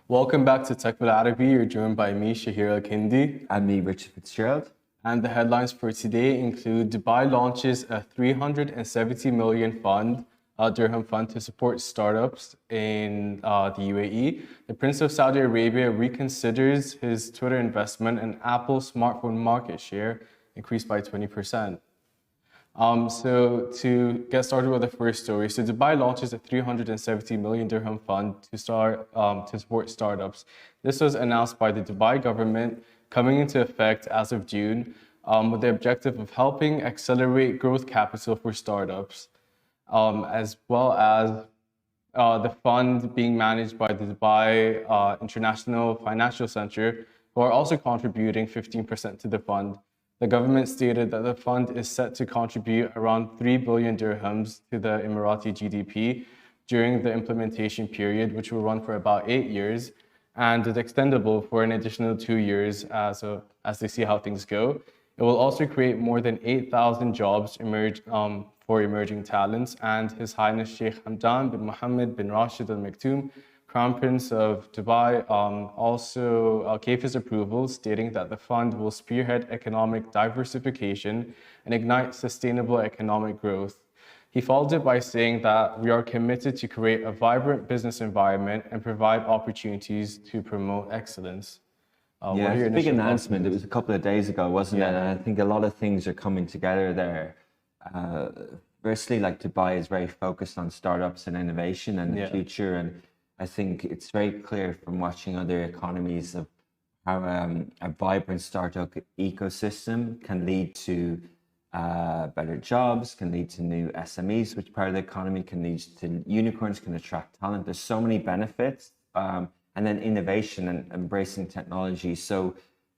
Welcome back to Tech with العربي. You're joined by me, Shahir Al-Kindi. And me, Richard Fitzgerald. And the headlines for today include Dubai launches a 370 million dirham fund to support startups in the UAE. The Prince of Saudi Arabia reconsiders his Twitter investment, and Apple's smartphone market share increased by 20%. So to get started with the first story, so Dubai launches a 370 million dirham fund to support startups. This was announced by the Dubai government, coming into effect as of June, with the objective of helping accelerate growth capital for startups, as well as the fund being managed by the Dubai International Financial Center, who are also contributing 15% to the fund. The government stated that the fund is set to contribute around 3 billion dirhams to the Emirati GDP during the implementation period, which will run for about 8 years, and is extendable for an additional 2 years as they see how things go. It will also create more than 8,000 jobs for emerging talents, and His Highness Sheikh Hamdan bin Mohammed bin Rashid Al Maktoum, Crown Prince of Dubai, also gave his approval, stating that the fund will spearhead economic diversification and ignite sustainable economic growth. He followed it by saying that we are committed to create a vibrant business environment and provide opportunities to promote excellence. Yeah, it's a big announcement. It was a couple of days ago, wasn't it? And I think a lot of things are coming together there. Firstly, like Dubai is very focused on startups and innovation and the future, and I think it's very clear from watching other economies of how a vibrant startup ecosystem can lead to better jobs, can lead to new SMEs, which part of the economy can lead to unicorns, can attract talent. There's so many benefits, and then innovation and embracing technology. So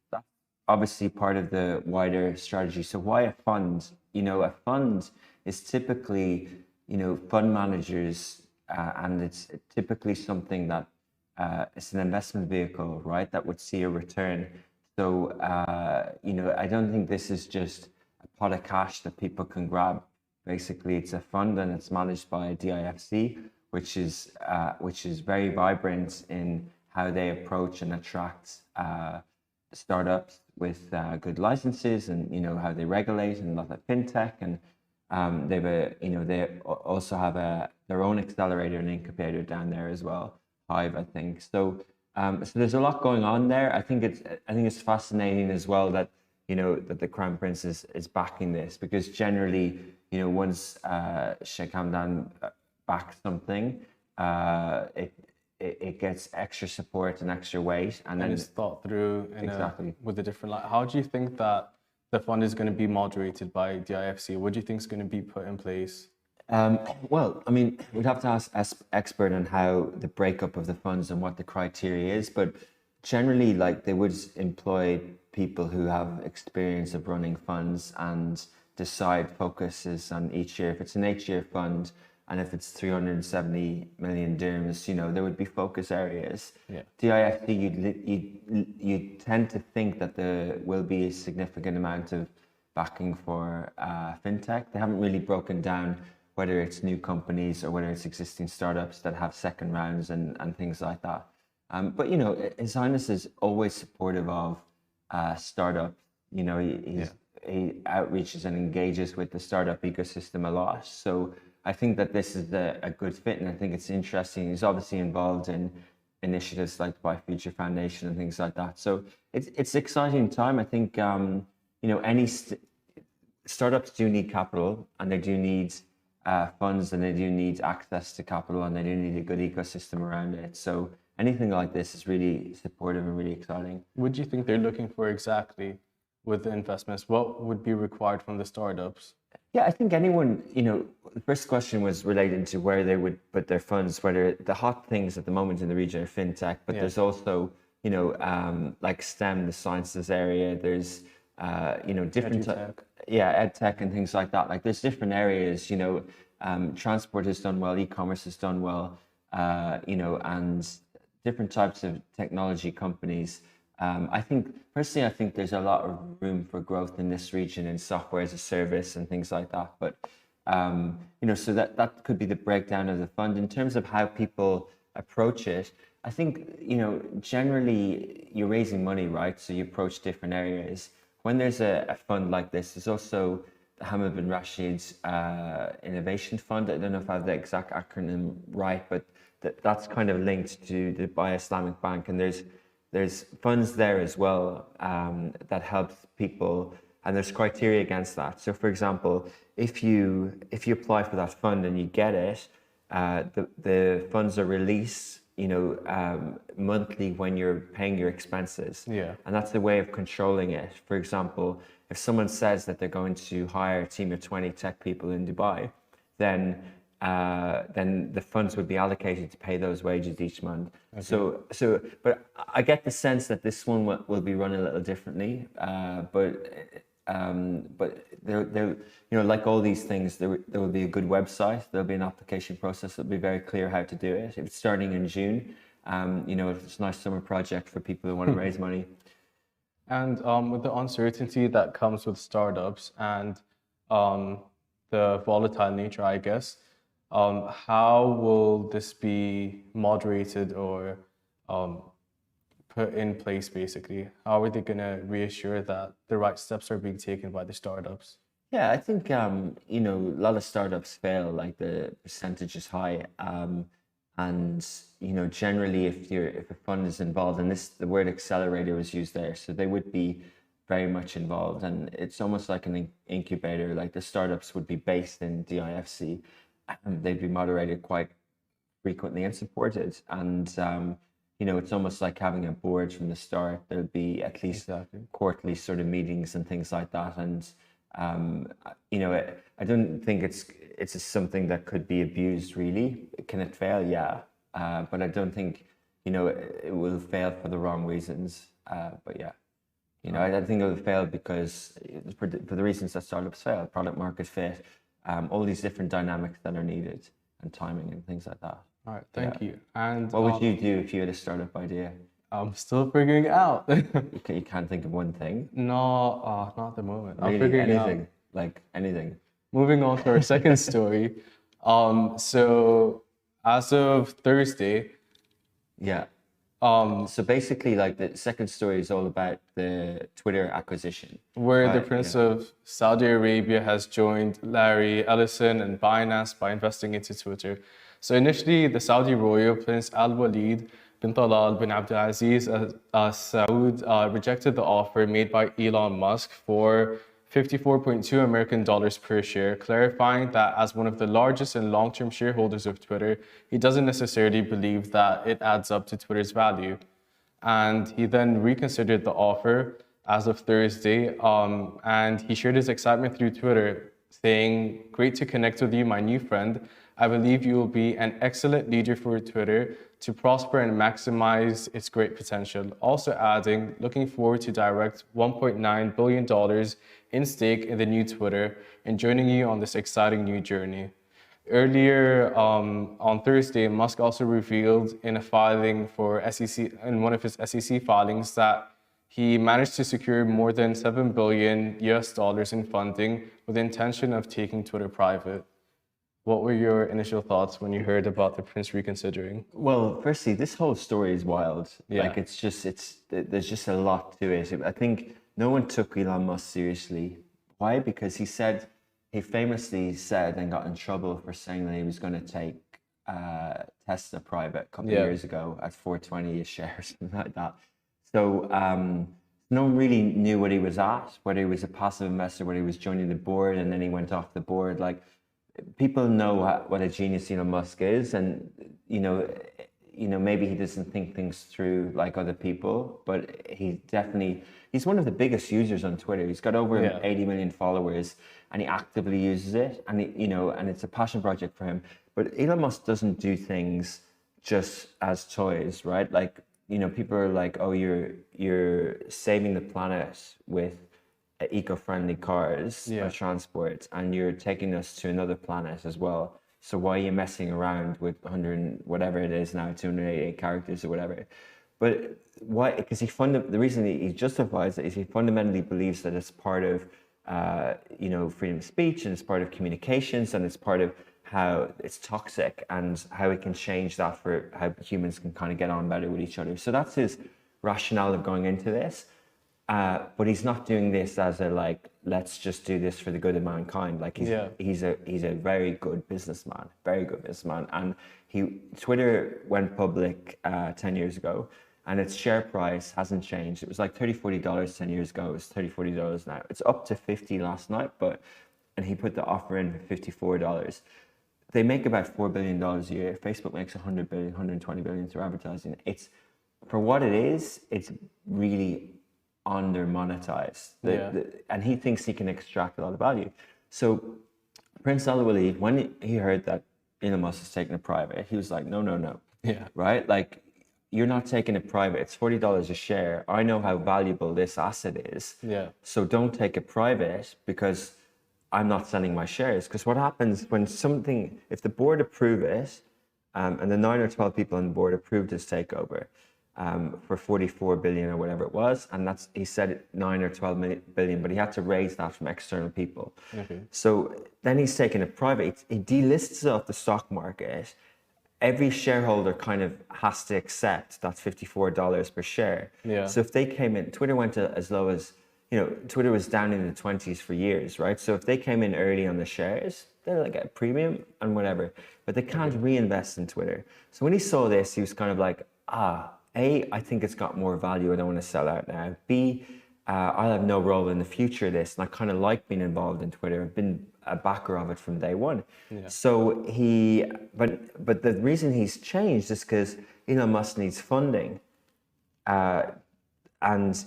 that's obviously part of the wider strategy. So why a fund? You know, a fund is typically, fund managers. And it's typically something that it's an investment vehicle, right, that would see a return. So, I don't think this is just a pot of cash that people can grab. Basically, it's a fund and it's managed by a DIFC, which is very vibrant in how they approach and attract startups with good licenses, and how they regulate, and a lot of fintech, and they also have their own accelerator and incubator down there as well, Hive, I think. So there's a lot going on there. I think it's fascinating as well that that the Crown Prince is backing this, because generally once Sheikh Hamdan backs something, it gets extra support and extra weight, and then it's thought through exactly with the different. How do you think that the fund is going to be moderated by DIFC? What do you think is going to be put in place? Well, I mean, we'd have to ask expert on how the breakup of the funds and what the criteria is, but generally, like, they would employ people who have experience of running funds and decide focuses on each year. If it's an 8-year fund, and if it's 370 million dirhams, there would be focus areas. Yeah. DIFC, you'd tend to think that there will be a significant amount of backing for fintech. They haven't really broken down whether it's new companies or whether it's existing startups that have second rounds and things like that. But His Highness is always supportive of startups. He outreaches and engages with the startup ecosystem a lot. So I think that this is a good fit, and I think it's interesting. He's obviously involved in initiatives like the Buy Future Foundation and things like that. So it's an exciting time. I think any startups do need capital, and they do need funds, and they do need access to capital, and they do need a good ecosystem around it. So anything like this is really supportive and really exciting. What do you think they're looking for exactly with the investments? What would be required from the startups? Yeah, I think anyone, the first question was related to where they would put their funds, whether the hot things at the moment in the region are fintech, but there's also, like STEM, the sciences area, there's, different, edtech and things like that. Like, there's different areas, transport has done well, e-commerce has done well, and different types of technology companies. I think there's a lot of room for growth in this region in software as a service and things like that. But so that could be the breakdown of the fund. In terms of how people approach it, I think, you know, generally you're raising money, right? So you approach different areas. When there's a fund like this, there's also the Hamad bin Rashid's Innovation Fund. I don't know if I have the exact acronym right, but that's kind of linked to the Dubai Islamic Bank. And there's funds there as well that help people, and there's criteria against that. So for example, if you apply for that fund and you get it, the funds are released, you know, monthly when you're paying your expenses. Yeah. And that's the way of controlling it. For example, if someone says that they're going to hire a team of 20 tech people in Dubai, then the funds would be allocated to pay those wages each month. Okay. But I get the sense that this one will be run a little differently. But there, you know, like all these things, there will be a good website. There'll be an application process. It'll be very clear how to do it. If it's starting in June, you know, it's a nice summer project for people who want to raise money. And with the uncertainty that comes with startups and the volatile nature, I guess, how will this be moderated or put in place, basically? How are they going to reassure that the right steps are being taken by the startups? Yeah, I think, you know, a lot of startups fail, like the percentage is high. And, you know, generally if a fund is involved, and the word accelerator was used there, so they would be very much involved. And it's almost like an incubator, like the startups would be based in DIFC, and they'd be moderated quite frequently and supported. And, you know, it's almost like having a board from the start. There'll be at least quarterly sort of meetings and things like that. And, you know, I don't think it's something that could be abused, really. Can it fail? Yeah. But I don't think, you know, it will fail for the wrong reasons. But yeah, you know, I think it will fail because for the reasons that startups fail: product market fit, all these different dynamics that are needed, and timing and things like that. All right, thank you. And what would you do if you had a startup idea? I'm still figuring it out. You can't think of one thing? No, not at the moment. Really? I'm figuring anything, it out. like anything. Moving on to our second story. So as of Thursday. Yeah. So basically, like, the second story is all about the Twitter acquisition. Where the Prince of Saudi Arabia has joined Larry Ellison and Binance by investing into Twitter. So initially, the Saudi royal Prince Al-Walid bin Talal bin Abdulaziz Al Saud rejected the offer made by Elon Musk for $54.2 American per share, clarifying that as one of the largest and long-term shareholders of Twitter, he doesn't necessarily believe that it adds up to Twitter's value. And he then reconsidered the offer as of Thursday, and he shared his excitement through Twitter, saying, "Great to connect with you, my new friend. I believe you will be an excellent leader for Twitter to prosper and maximize its great potential." Also adding, "Looking forward to direct $1.9 billion in stake in the new Twitter and joining you on this exciting new journey." Earlier on Thursday, Musk also revealed in a filing for SEC, in one of his SEC filings, that he managed to secure more than $7 billion in funding with the intention of taking Twitter private. What were your initial thoughts when you heard about the Prince reconsidering? Well, firstly, this whole story is wild. Yeah. Like, there's just a lot to it. I think no one took Elon Musk seriously. Why? Because he famously said and got in trouble for saying that he was going to take Tesla private a couple of years ago at $4.20 a share or something like that. So no one really knew what he was at, whether he was a passive investor, whether he was joining the board and then he went off the board. Like, people know what a genius Elon Musk is, and you know, maybe he doesn't think things through like other people, but he's one of the biggest users on Twitter. He's got over 80 million followers, and he actively uses it, and and it's a passion project for him. But Elon Musk doesn't do things just as toys, right? Like, you know, people are like, "Oh, you're saving the planet with eco-friendly cars or transport, and you're taking us to another planet as well. So why are you messing around with 100, whatever it is now, 288 characters or whatever?" But why? Because the reason he justifies it is he fundamentally believes that it's part of, you know, freedom of speech, and it's part of communications, and it's part of how it's toxic and how it can change that for how humans can kind of get on better with each other. So that's his rationale of going into this. But he's not doing this as a like, let's just do this for the good of mankind. Like he's a very good businessman, and Twitter went public 10 years ago, and its share price hasn't changed. It was like $30-$40 10 years ago. It's $30-$40 now. It's up to $50 last night, and he put the offer in for $54. They make about $4 billion a year. Facebook makes $100 billion, $120 billion through advertising. It's, for what it is, it's really under monetized. And he thinks he can extract a lot of value. So Prince Al-Walid, when he heard that Elon Musk is taking it private, he was like, no. Yeah. Right? Like, you're not taking it private. It's $40 a share. I know how valuable this asset is. Yeah. So don't take it private because I'm not selling my shares. Because what happens when if the board approve it, and the 9 or 12 people on the board approved his takeover for 44 billion or whatever it was, and he said 9 or 12 billion, but he had to raise that from external people. Okay. So then he's taking it private. He delists it off the stock market. Every shareholder kind of has to accept that $54 per share. Yeah. So if they came in, Twitter went to as low as, Twitter was down in the 20s for years, right? So if they came in early on the shares, they're like a premium and whatever, but they can't reinvest in Twitter. So when he saw this, he was kind of like, A, I think it's got more value. I don't want to sell out now. B, I'll have no role in the future of this. And I kind of like being involved in Twitter. I've been a backer of it from day one. Yeah. So but the reason he's changed is because Elon Musk needs funding. And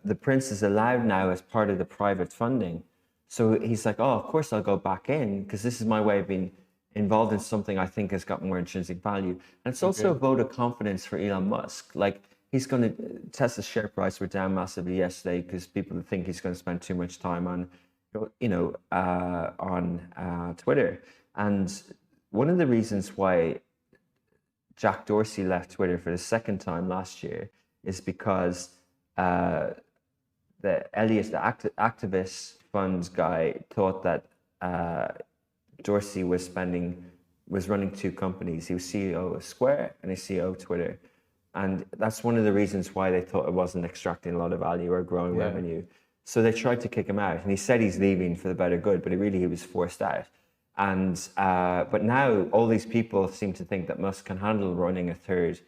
the prince is allowed now as part of the private funding. So he's like, of course I'll go back in because this is my way of being involved in something I think has got more intrinsic value. And it's also a vote of confidence for Elon Musk. Like, he's going to, Tesla's share price were down massively yesterday because people think he's going to spend too much time on, Twitter. And one of the reasons why Jack Dorsey left Twitter for the second time last year is because the activist funds guy thought that Dorsey was running two companies. He was CEO of Square and he's CEO of Twitter. And that's one of the reasons why they thought it wasn't extracting a lot of value or growing revenue. So they tried to kick him out. And he said he's leaving for the better good, but he was forced out. And but now all these people seem to think that Musk can handle running a third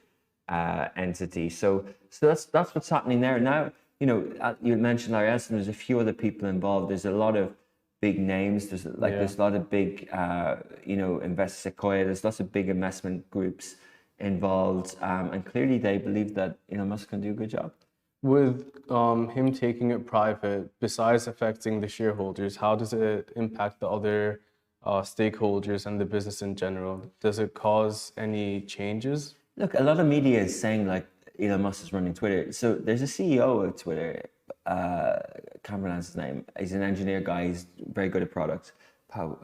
entity. So that's what's happening there. Now, you mentioned Larry Ellison, there's a few other people involved. There's a lot of big names. There's a lot of big, Sequoia. There's lots of big investment groups involved, and clearly they believe that Musk can do a good job. With him taking it private, besides affecting the shareholders, how does it impact the other stakeholders and the business in general? Does it cause any changes? Look, a lot of media is saying like Elon Musk is running Twitter. So there's a CEO of Twitter. Can't pronounce his name. He's an engineer guy. He's very good at products. Power.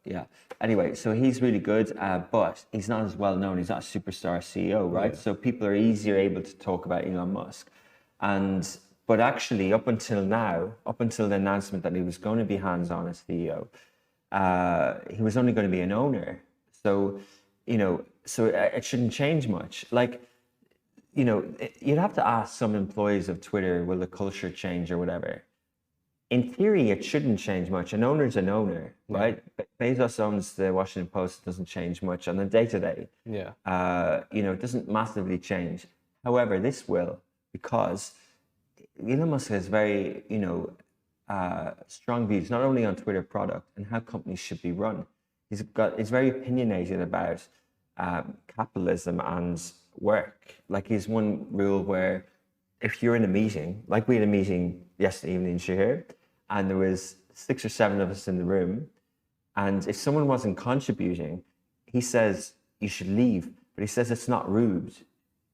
Yeah. Anyway, so he's really good, but he's not as well known. He's not a superstar CEO, right? Yeah. So people are easier able to talk about Elon Musk. But actually, up until the announcement that he was going to be hands-on as CEO, he was only going to be an owner. So, so it shouldn't change much. Like, you'd have to ask some employees of Twitter, will the culture change or whatever? In theory, it shouldn't change much. An owner's an owner, right? Bezos owns the Washington Post. It doesn't change much on the day-to-day. Yeah. It doesn't massively change. However, this will, because Elon Musk has very, strong views, not only on Twitter product and how companies should be run. He's very opinionated about capitalism and work. Like, he's one rule where if you're in a meeting, like we had a meeting yesterday evening, Shahir, and there was 6 or 7 of us in the room, and if someone wasn't contributing, he says you should leave, but he says it's not rude.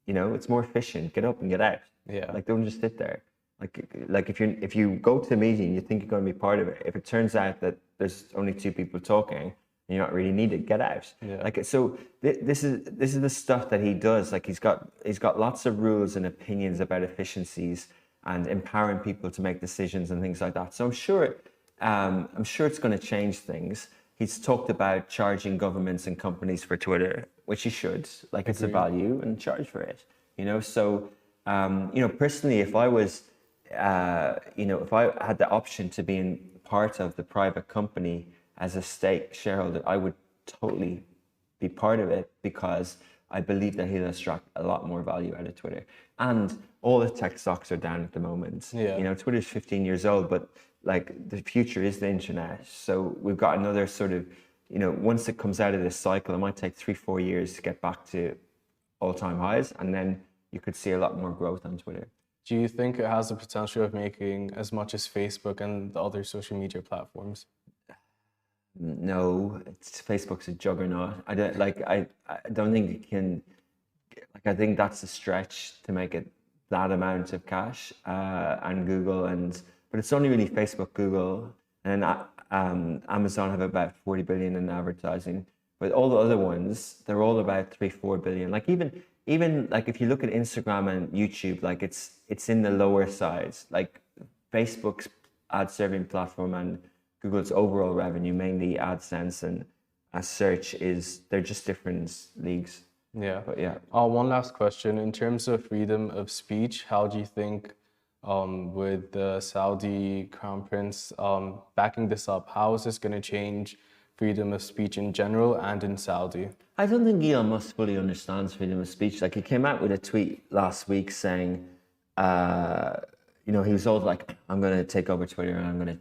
It's more efficient. Get up and get out. Yeah. Like, don't just sit there. Like if you go to a meeting, you think you're going to be part of it. If it turns out that there's only 2 people talking, and you're not really needed, get out. Yeah. Like, so this is the stuff that he does. Like, he's got lots of rules and opinions about efficiencies and empowering people to make decisions and things like that. So I'm sure it's going to change things. he's talked about charging governments and companies for Twitter, which he should. Like, it's a value and charge for it, you know? So, you know, personally, if I was, you know, if I had the option to be in part of the private company as a stake shareholder, I would totally be part of it, because I believe that he'll extract a lot more value out of Twitter. And all the tech stocks are down at the moment. Yeah. You know, Twitter's 15 years old, but like, the future is the internet. So we've got another sort of, you know, once it comes out of this cycle, it might take 3-4 years to get back to all-time highs, and then you could see a lot more growth on Twitter. Do you think it has the potential of making as much as Facebook and the other social media platforms? No, Facebook's a juggernaut. I don't think it can. Like, I think that's a stretch to make it that amount of cash. And Google, but it's only really Facebook, Google, and Amazon have about 40 billion in advertising. But all the other ones, they're all about 3-4 billion. Like, even like, if you look at Instagram and YouTube, like, it's in the lower sides. Like, Facebook's ad serving platform and Google's overall revenue, mainly AdSense and search, they're just different leagues. Yeah. But yeah. One last question. In terms of freedom of speech, how do you think, with the Saudi Crown Prince backing this up, how is this going to change freedom of speech in general and in Saudi? I don't think Elon Musk fully understands freedom of speech. Like, he came out with a tweet last week saying, you know, he was all like, I'm going to take over Twitter and I'm going to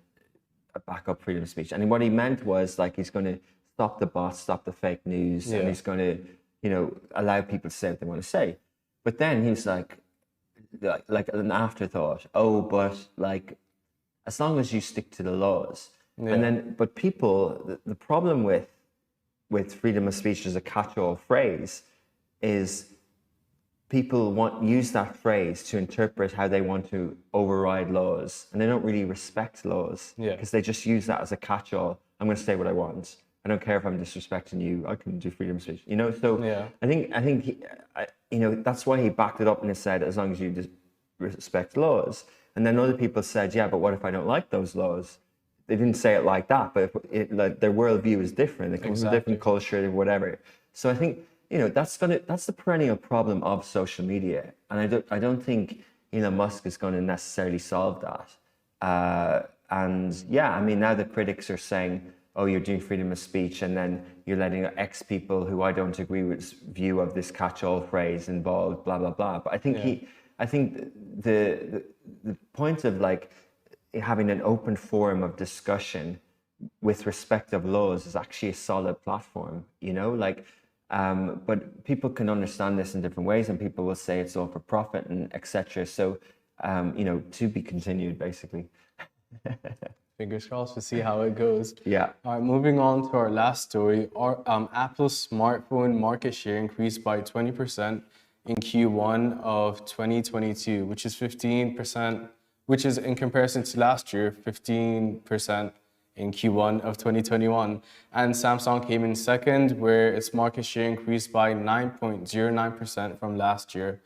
back up freedom of speech. And what he meant was, like, he's going to stop the bots, stop the fake news, and he's going to, you know, allow people to say what they want to say. But then he was like an afterthought, oh, but like, as long as you stick to the laws. And then, but people, the problem with freedom of speech as a catch-all phrase is people use that phrase to interpret how they want to override laws, and they don't really respect laws, because they just use that as a catch-all. I'm going to say what I want. I don't care if I'm disrespecting you. I can do freedom of speech, you know. So I think he, you know, that's why he backed it up and he said, as long as you respect laws. And then other people said, yeah, but what if I don't like those laws? They didn't say it like that, but like, their worldview is different. They come from a different culture or whatever. So I think, you know, that's the perennial problem of social media, and I don't think Elon Musk is going to necessarily solve that. And yeah, I mean, now the critics are saying, oh, you're doing freedom of speech, and then you're letting X people who I don't agree with view of this catch-all phrase involved, blah blah blah. But I think I think the point of, like, having an open forum of discussion with respect of laws is actually a solid platform, you know, like. But people can understand this in different ways, and people will say it's all for profit and etc. So, you know, to be continued, basically. Fingers crossed to see how it goes. Yeah. All right, moving on to our last story. Apple's smartphone market share increased by 20% in Q1 of 2022, which is 15%, which is in comparison to last year, 15% in Q1 of 2021. And Samsung came in second, where its market share increased by 9.09% from last year.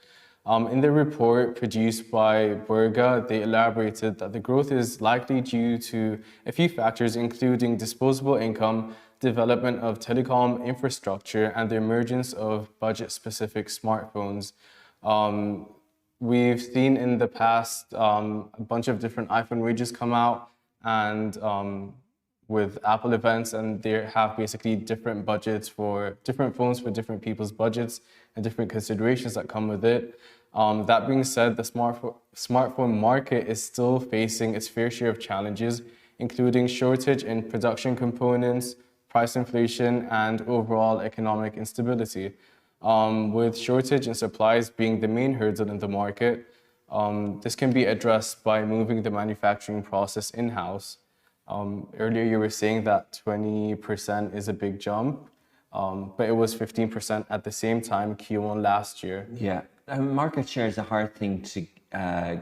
In the report produced by Berga, they elaborated that the growth is likely due to a few factors, including disposable income, development of telecom infrastructure, and the emergence of budget-specific smartphones. We've seen in the past a bunch of different iPhone ranges come out, and with Apple events, and they have basically different budgets for different phones for different people's budgets and different considerations that come with it. That being said, the smartphone market is still facing its fair share of challenges, including shortage in production components, price inflation, and overall economic instability. With shortage in supplies being the main hurdle in the market, this can be addressed by moving the manufacturing process in-house. Earlier you were saying that 20% is a big jump, but it was 15% at the same time Q1 last year. Yeah, market share is a hard thing to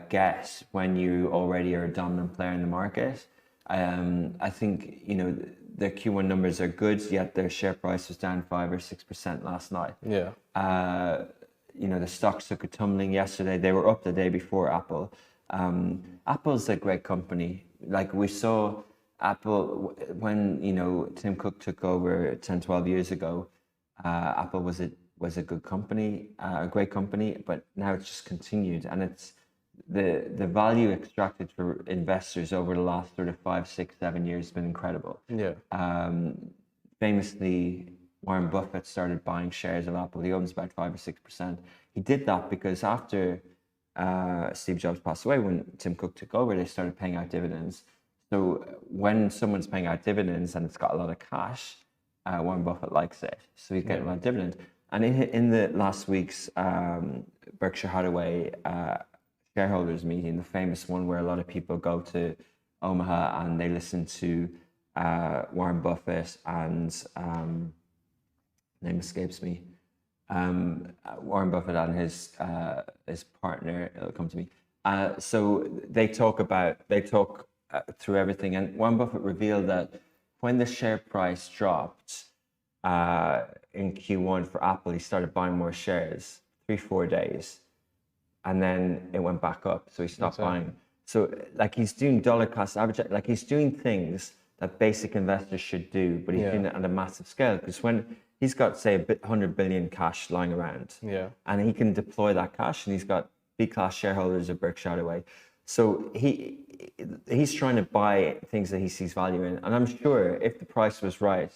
get when you already are a dominant player in the market. I think, you know, their Q1 numbers are good, yet their share price was down 5 or 6% last night. Yeah. You know, the stocks took a tumbling yesterday. They were up the day before Apple. Apple's a great company. Like, we saw Apple, when, you know, Tim Cook took over 10, 12 years ago, Apple was a good company, a great company, but now it's just continued, and it's the value extracted for investors over the last sort of 5, 6, 7 years has been incredible. Yeah. Famously, Warren Buffett started buying shares of Apple. He owns about 5 or 6%. He did that because after Steve Jobs passed away, when Tim Cook took over, they started paying out dividends. So when someone's paying out dividends and it's got a lot of cash, Warren Buffett likes it. So he's getting a lot of dividend. And in the last week's Berkshire Hathaway shareholders meeting, the famous one where a lot of people go to Omaha and they listen to Warren Buffett and name escapes me. Warren Buffett and his partner, it'll come to me. So they talk through everything, and Warren Buffett revealed that when the share price dropped in Q1 for Apple, he started buying more shares, 3-4 days, and then it went back up. So he stopped buying. So like he's doing dollar cost average, like he's doing things that basic investors should do, but he's doing it at a massive scale, because when he's got, say, 100 billion cash lying around, and he can deploy that cash, and he's got B-class shareholders of Berkshire Hathaway. So he's trying to buy things that he sees value in, and I'm sure if the price was right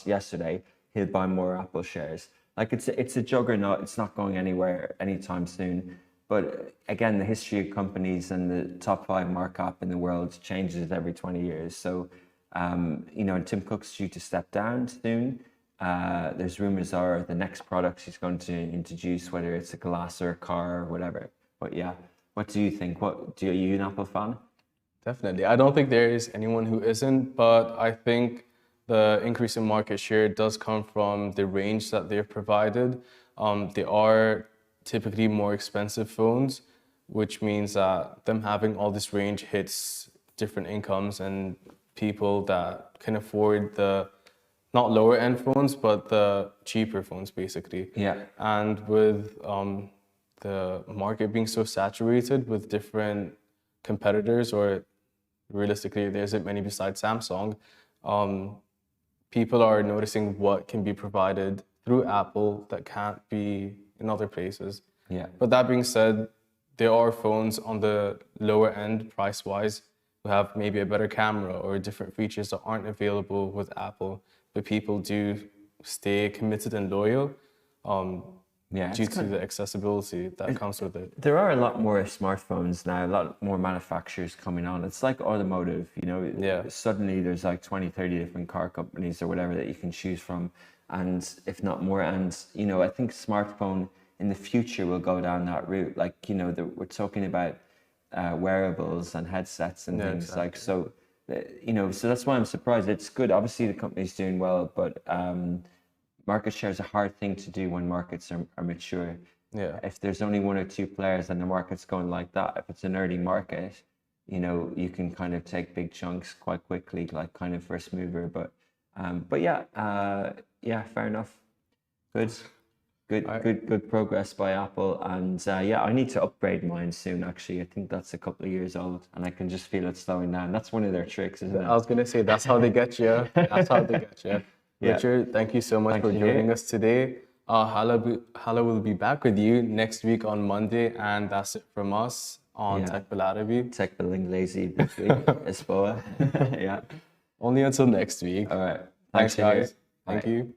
yesterday, he'll buy more Apple shares. Like it's a juggernaut. It's not going anywhere anytime soon. But again, the history of companies and the top 5 market cap in the world changes every 20 years. So, you know, and Tim Cook's due to step down soon. There's rumors are the next products he's going to introduce, whether it's a glass or a car or whatever. But yeah, what do you think? Are you an Apple fan? Definitely. I don't think there is anyone who isn't, but I think the increase in market share does come from the range that they've provided. They are typically more expensive phones, which means that them having all this range hits different incomes and people that can afford the not lower end phones, but the cheaper phones basically. Yeah. And with the market being so saturated with different competitors, or realistically there isn't many besides Samsung, people are noticing what can be provided through Apple that can't be in other places. Yeah. But that being said, there are phones on the lower end price-wise who have maybe a better camera or different features that aren't available with Apple, but people do stay committed and loyal due to the accessibility that comes with it. There are a lot more smartphones now, a lot more manufacturers coming on. It's like automotive, you know. Yeah. Suddenly there's like 20, 30 different car companies or whatever that you can choose from, and if not more. And, you know, I think smartphone in the future will go down that route. Like, you know, we're talking about wearables and headsets and things like, so, you know, so that's why I'm surprised. It's good. Obviously the company's doing well, but market share is a hard thing to do when markets are mature. Yeah. If there's only 1 or 2 players and the market's going like that, if it's an early market, you know, you can kind of take big chunks quite quickly, like kind of first mover. But yeah, fair enough. Good progress by Apple. And yeah, I need to upgrade mine soon, actually. I think that's a couple of years old and I can just feel it slowing down. That's one of their tricks, isn't it? I was going to say, that's how they get you. That's how they get you. Yeah. Richard, thank you so much for joining us today. Hala will be back with you next week on Monday, and that's it from us on Tech Bilarabi. Tech Building Lazy this week. Espoa. Yeah. Only until next week. All right. Thanks guys. Thank you.